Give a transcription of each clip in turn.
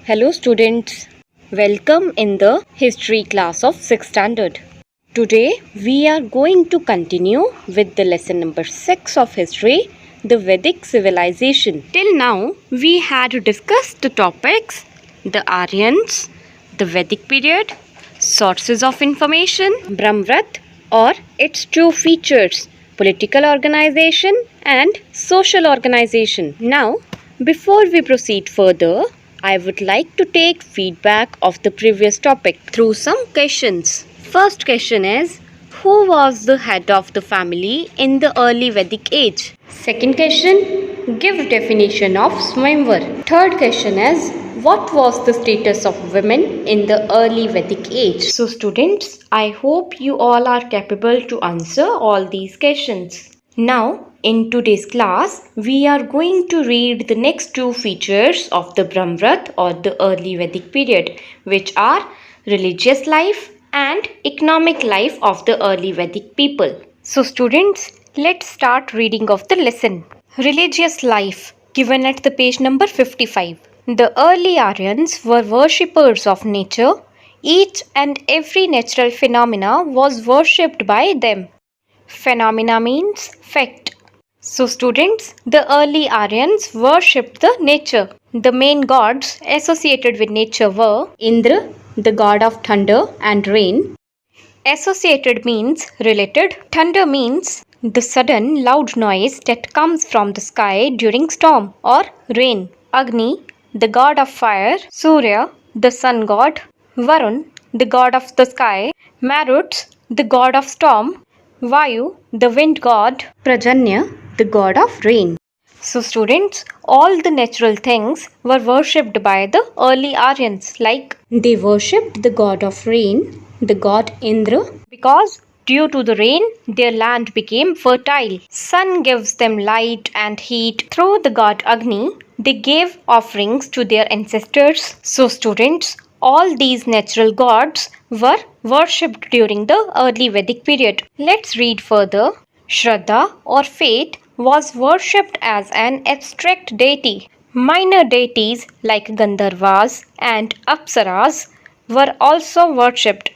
Hello students, welcome in the history class of 6th standard. Today we are going to continue with the lesson number 6 of history, the Vedic civilization. Till now we had discussed the topics the Aryans, the Vedic period, sources of information, Brahmrat or its two features, political organization and social organization. Now before we proceed further, I would like to take feedback of the previous topic through some questions. First question is, who was the head of the family in the early Vedic age? Second question, give definition of Swayamvar. Third question is, what was the status of women in the early Vedic age? So students, I hope you all are capable to answer all these questions. Now, in today's class, we are going to read the next two features of the Brahmrat or the early Vedic period, which are religious life and economic life of the early Vedic people. So students, let's start reading of the lesson. Religious life, given at the page number 55. The early Aryans were worshippers of nature. Each and every natural phenomena was worshipped by them. Phenomena means fact. So students, the early Aryans worshipped the nature. The main gods associated with nature were Indra, the god of thunder and rain. Associated means related. Thunder means the sudden loud noise that comes from the sky during storm, or rain. Agni, the god of fire. Surya, the sun god. Varun, the god of the sky. Marut, the god of storm. Vayu, the wind god. Prajanya, the god of rain. So students, all the natural things were worshipped by the early Aryans. Like they worshipped the god of rain, the god Indra, because due to the rain, their land became fertile. Sun gives them light and heat. Through the god Agni, they gave offerings to their ancestors. So students, all these natural gods were worshipped during the early Vedic period. Let's read further. Shraddha or faith was worshipped as an abstract deity. Minor deities like Gandharvas and Apsaras were also worshipped.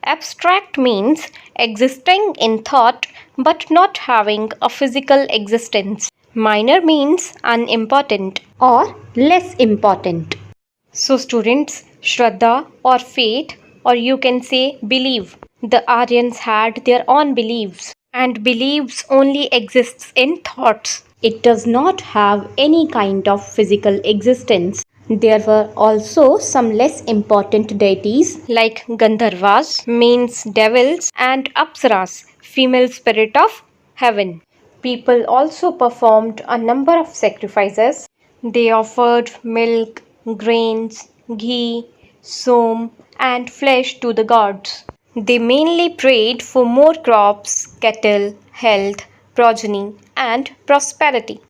Abstract means existing in thought but not having a physical existence. Minor means unimportant or less important. So students, Shraddha or faith, or you can say belief. The Aryans had their own beliefs, and beliefs only exists in thoughts. It does not have any kind of physical existence. There were also some less important deities like Gandharvas, means devils, and Apsaras, female spirit of heaven. People also performed a number of sacrifices. They offered milk, grains, ghee, som, and flesh to the gods. They mainly prayed for more crops, cattle, health, progeny, and prosperity.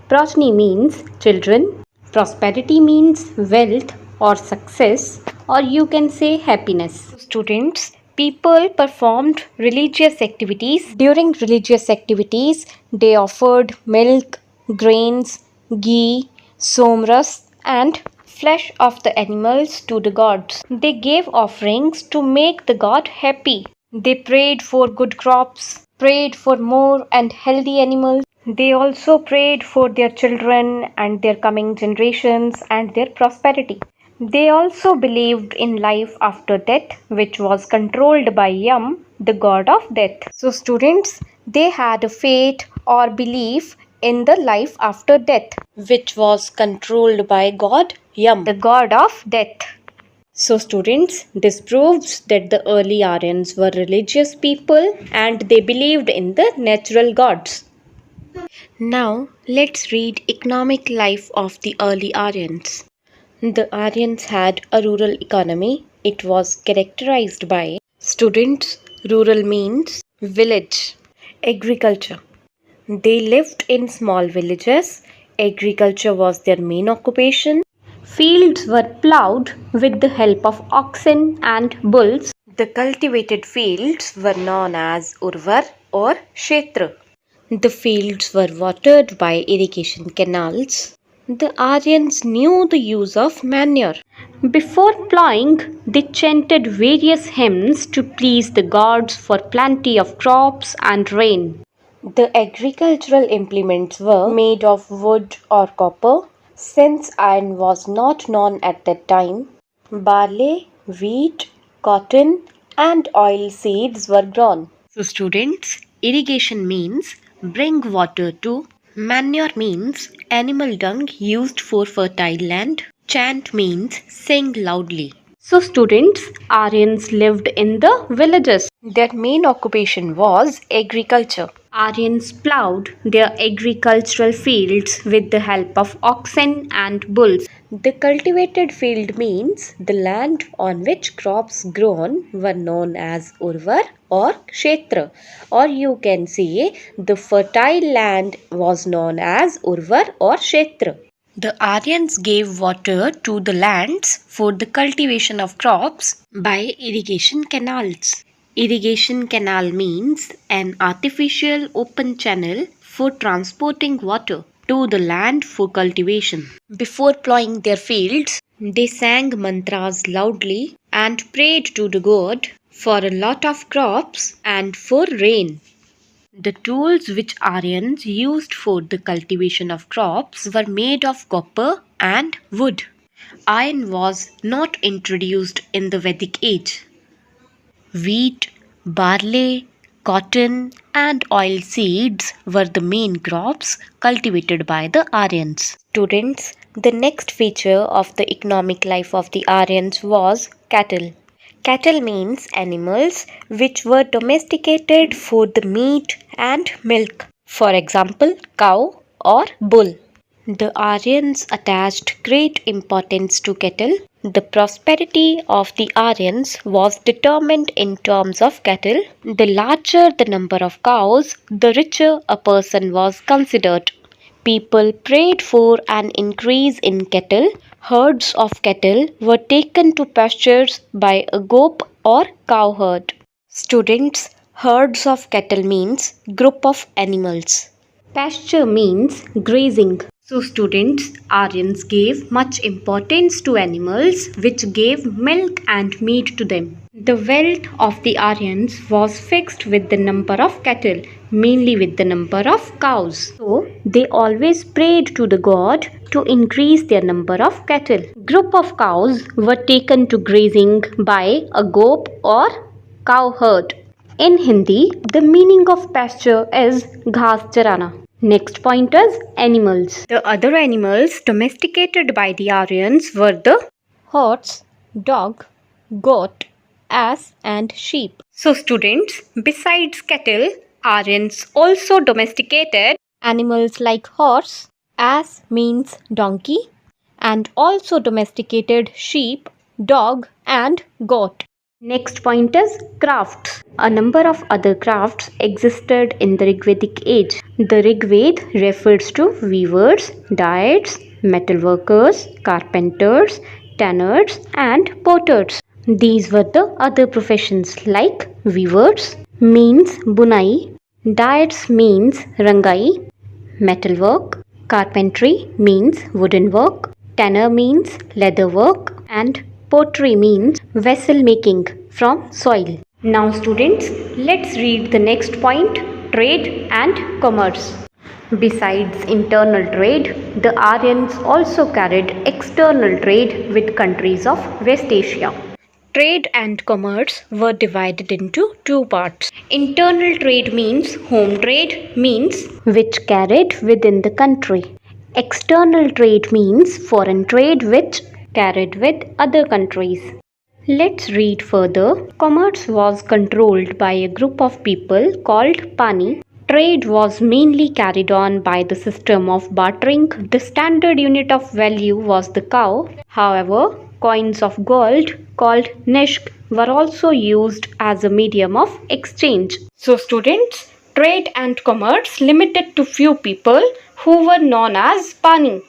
Progeny means children. Prosperity means wealth or success, or you can say happiness. Students, people performed religious activities. During religious activities, they offered milk, grains, ghee, somras, and flesh of the animals to the gods. They gave offerings to make the god happy. They prayed for good crops, prayed for more and healthy animals. They also prayed for their children and their coming generations and their prosperity. They also believed in life after death, which was controlled by Yam, the god of death. So students, they had a faith or belief in the life after death, which was controlled by god Yam, the god of death. So students, this proves that the early Aryans were religious people and they believed in the natural gods. Now let's read economic life of the early Aryans. The Aryans had a rural economy. It was characterized by students. Rural means village. Agriculture. They lived in small villages. Agriculture was their main occupation. Fields were plowed with the help of oxen and bulls. The cultivated fields were known as Urvar or Kshetra. The fields were watered by irrigation canals. The Aryans knew the use of manure. Before plowing, they chanted various hymns to please the gods for plenty of crops and rain. The agricultural implements were made of wood or copper. Since iron was not known at that time, barley, wheat, cotton, and oil seeds were grown. So, students, irrigation means bring water to. Manure means animal dung used for fertile land. Chant means sing loudly. So, students, Aryans lived in the villages. Their main occupation was agriculture. Aryans plowed their agricultural fields with the help of oxen and bulls. The cultivated field means the land on which crops grown were known as Urvar or Kshetra, or you can say the fertile land was known as Urvar or Kshetra. The Aryans gave water to the lands for the cultivation of crops by irrigation canals. Irrigation canal means an artificial open channel for transporting water to the land for cultivation. Before plowing their fields, they sang mantras loudly and prayed to the god for a lot of crops and for rain. The tools which Aryans used for the cultivation of crops were made of copper and wood. Iron was not introduced in the Vedic age. Wheat, barley, cotton, and oil seeds were the main crops cultivated by the Aryans. Students, the next feature of the economic life of the Aryans was cattle. Cattle means animals which were domesticated for the meat and milk. For example, cow or bull. The Aryans attached great importance to cattle. The prosperity of the Aryans was determined in terms of cattle. The larger the number of cows, the richer a person was considered. People prayed for an increase in cattle. Herds of cattle were taken to pastures by a goat or cow herd. Students, herds of cattle means group of animals. Pasture means grazing. So, students, Aryans gave much importance to animals which gave milk and meat to them. The wealth of the Aryans was fixed with the number of cattle, mainly with the number of cows. So, they always prayed to the god to increase their number of cattle. Group of cows were taken to grazing by a goat or cow herd. In Hindi, the meaning of pasture is ghas charana. Next point is animals. The other animals domesticated by the Aryans were the horse, dog, goat, ass and sheep. So students, besides cattle, Aryans also domesticated animals like horse, ass means donkey, and also domesticated sheep, dog and goat. Next point is crafts. A number of other crafts existed in the Rigvedic age. The Rigved refers to weavers, dyers, metalworkers, carpenters, tanners, and potters. These were the other professions like weavers means bunai, dyers means rangai, metalwork, carpentry means wooden work, tanner means leather work, and pottery means vessel making from soil. Now students, let's read the next point, trade and commerce. Besides internal trade, the Aryans also carried external trade with countries of West Asia. Trade and commerce were divided into two parts. Internal trade means home trade means which carried within the country. External trade means foreign trade which carried with other countries. Let's read further. Commerce was controlled by a group of people called Pani. Trade was mainly carried on by the system of bartering. The standard unit of value was the cow. However, coins of gold called nishk were also used as a medium of exchange. So students, trade and commerce limited to few people who were known as Pani.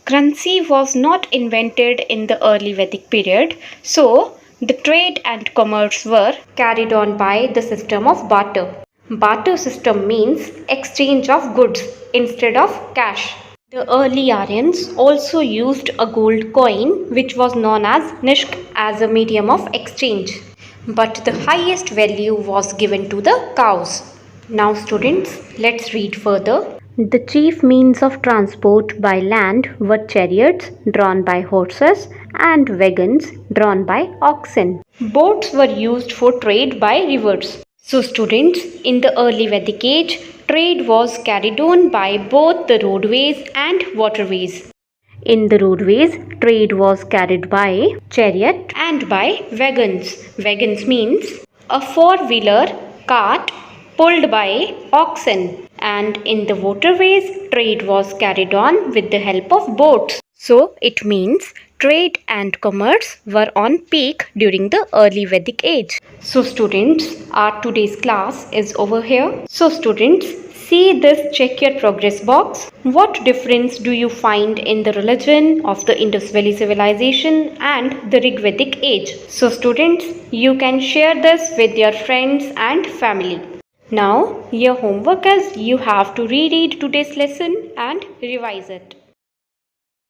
Currency was not invented in the early Vedic period, so the trade and commerce were carried on by the system of barter. Barter system means exchange of goods instead of cash. The early Aryans also used a gold coin which was known as nishk as a medium of exchange. But the highest value was given to the cows. Now students, let's read further. The chief means of transport by land were chariots drawn by horses and wagons drawn by oxen. Boats were used for trade by rivers. So students, in the early Vedic age, trade was carried on by both the roadways and waterways. In the roadways, trade was carried by chariot and by wagons. Wagons means a four-wheeler cart pulled by oxen. And in the waterways, trade was carried on with the help of boats. So it means trade and commerce were on peak during the early Vedic age. So students, our today's class is over here. So students, see this check your progress box. What difference do you find in the religion of the Indus Valley civilization and the Rig Vedic age? So students, you can share this with your friends and family. Now, your homework is you have to reread today's lesson and revise it.